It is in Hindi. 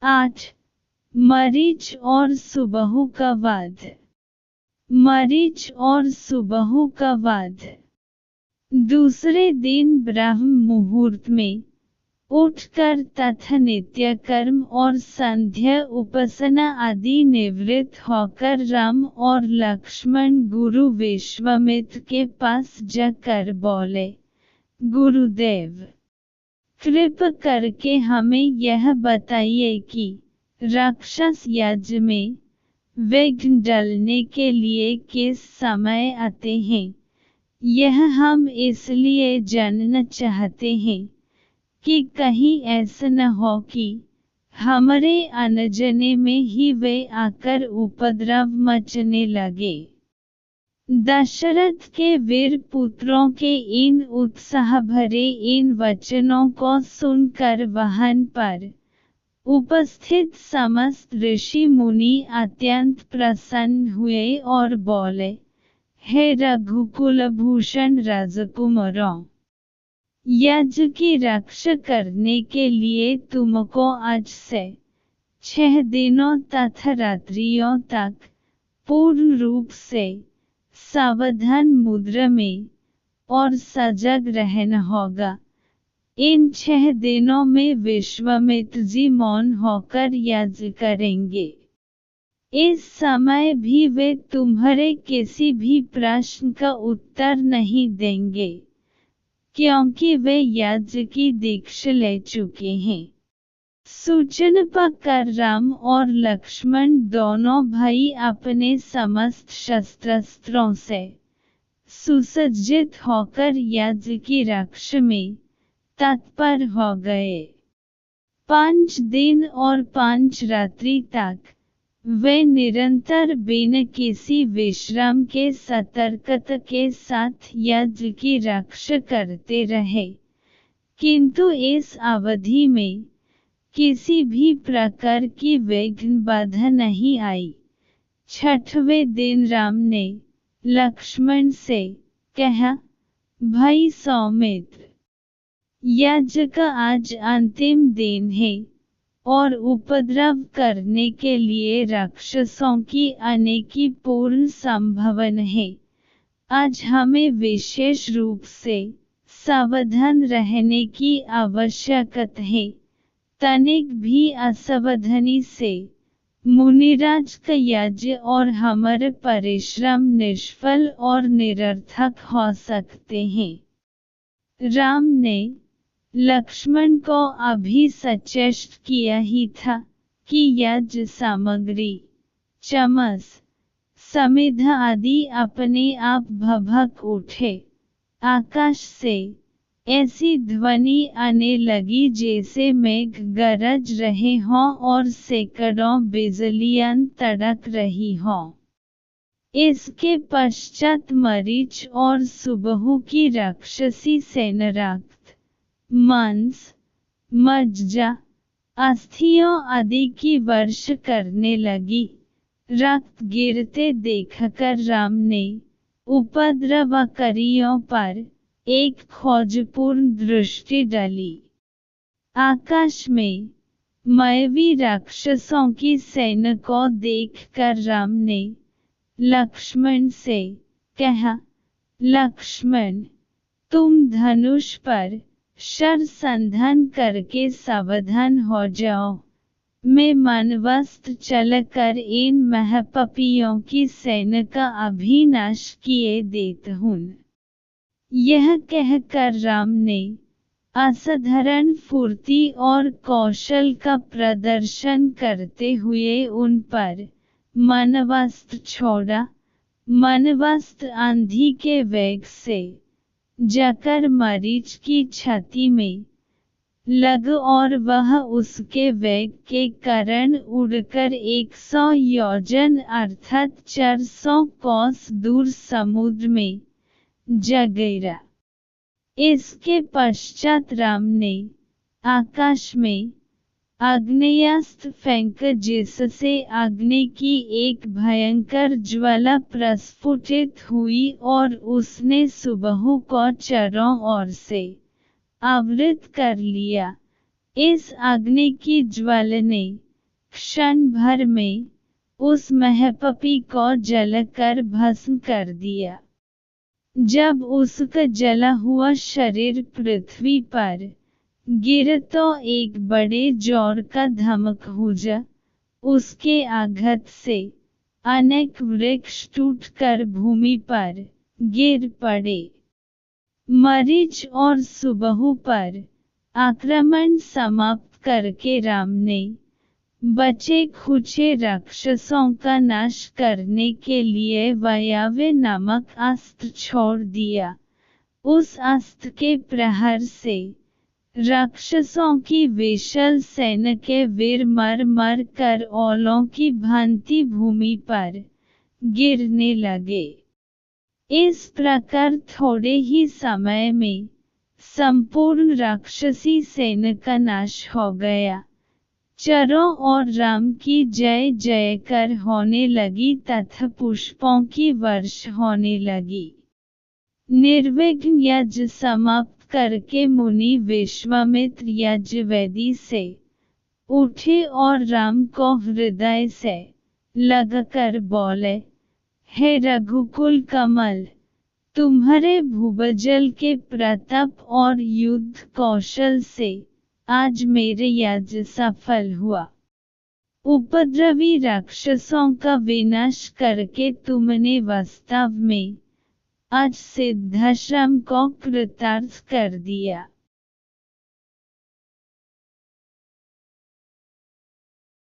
8. मरीच और सुबहु का वध। मरीच और सुबहु का वध। दूसरे दिन ब्रह्म मुहूर्त में उठकर तथा नित्य कर्म और संध्या उपासना आदि निवृत्त होकर राम और लक्ष्मण गुरु विश्वामित्र के पास जाकर बोले, गुरुदेव, कृपा करके हमें यह बताइए कि राक्षस यज्ञ में विघ्न डालने के लिए किस समय आते हैं। यह हम इसलिए जानना चाहते हैं कि कहीं ऐसा न हो कि हमारे अनजाने में ही वे आकर उपद्रव मचने लगे। दशरथ के वीर पुत्रों के इन उत्साह भरे इन वचनों को सुनकर वहां पर उपस्थित समस्त ऋषि मुनि अत्यंत प्रसन्न हुए और बोले, हे रघुकुल भूषण राजकुमारों, यज्ञ की रक्षा करने के लिए तुमको आज से 6 दिनों तथा रात्रियों तक पूर्ण रूप से सावधान मुद्रा में और सजग रहना होगा। इन 6 दिनों में विश्वामित्र जी मौन होकर यज्ञ करेंगे। इस समय भी वे तुम्हारे किसी भी प्रश्न का उत्तर नहीं देंगे, क्योंकि वे यज्ञ की दीक्षा ले चुके हैं। सूचना पाकर राम और लक्ष्मण दोनों भाई अपने समस्त शस्त्रास्त्रों से सुसज्जित होकर यज्ञ की रक्षा में तत्पर हो गए। 5 दिन और 5 रात्रि तक वे निरंतर बिना किसी विश्राम के सतर्कता के साथ यज्ञ की रक्षा करते रहे, किंतु इस अवधि में किसी भी प्रकार की विघ्न बाधा नहीं आई। 6वें दिन राम ने लक्ष्मण से कहा, भाई सौमित्र, यज्ञ का आज अंतिम दिन है और उपद्रव करने के लिए राक्षसों की अनेकी पूर्ण संभावना है। आज हमें विशेष रूप से सावधान रहने की आवश्यकता है। तनिक भी असावधानी से मुनिराज का यज्ञ और हमारे परिश्रम निष्फल और निरर्थक हो सकते हैं। राम ने लक्ष्मण को अभी सचेष्ट किया ही था कि यज्ञ सामग्री, चमस, समिधा आदि अपने आप भभक उठे। आकाश से ऐसी ध्वनि आने लगी जैसे मेघ गरज रहे हों और सैकड़ों बिजलियां तड़क रही हों। इसके पश्चात मरीच और सुबहु की राक्षसी सेना रक्त, मांस, मज्जा, अस्थियों आदि की वर्षा करने लगी। रक्त गिरते देखकर राम ने उपद्रवकारियों पर एक खोजपूर्ण दृष्टि डाली। आकाश में मायावी राक्षसों की सेना को देखकर राम ने लक्ष्मण से कहा, लक्ष्मण, तुम धनुष पर शर संधान करके सावधान हो जाओ। मैं मनवस्त चलकर इन महापापियों की सेना का अभिनाश किए देता हूँ। यह कहकर राम ने असाधारण फुर्ती और कौशल का प्रदर्शन करते हुए उन पर मनवस्त छोड़ा। मनवस्त आंधी के वेग से जाकर मरीच की छाती में लग और वह उसके वेग के कारण उड़कर 100 योजन अर्थात 400 कोस दूर समुद्र में जा गिरा। इसके पश्चात राम ने आकाश में आग्नेयास्त्र फेंका जिससे अग्नि की एक भयंकर ज्वाला प्रस्फुटित हुई और उसने सुबहु को चारों ओर से आवृत कर लिया। इस अग्नि की ज्वाला ने क्षण भर में उस महपपी को जलकर भस्म कर दिया। जब उसका जला हुआ शरीर पृथ्वी पर गिर तो एक बड़े जोर का धमक हुआ। उसके आघात से अनेक वृक्ष टूटकर भूमि पर गिर पड़े। मरीच और सुबहु पर आक्रमण समाप्त करके राम ने बचे खुचे राक्षसों का नाश करने के लिए वायव्य नामक अस्त्र छोड़ दिया। उस अस्त्र के प्रहार से राक्षसों की विशाल सेना के वीर मर मर कर ओलों की भांति भूमि पर गिरने लगे। इस प्रकार थोड़े ही समय में संपूर्ण राक्षसी सेना का नाश हो गया। चारों ओर राम की जय जयकार होने लगी तथा पुष्पों की वर्षा होने लगी। निर्विघ्न यज्ञ समाप्त करके मुनि विश्वामित्र यज्ञवेदी से उठे और राम को हृदय से लगाकर बोले, हे रघुकुल कमल, तुम्हारे भूभजल के प्रताप और युद्ध कौशल से आज मेरे यज्ञ सफल हुआ। उपद्रवी राक्षसों का विनाश करके तुमने वास्तव में आज सिद्धाश्रम को कृतार्थ कर दिया।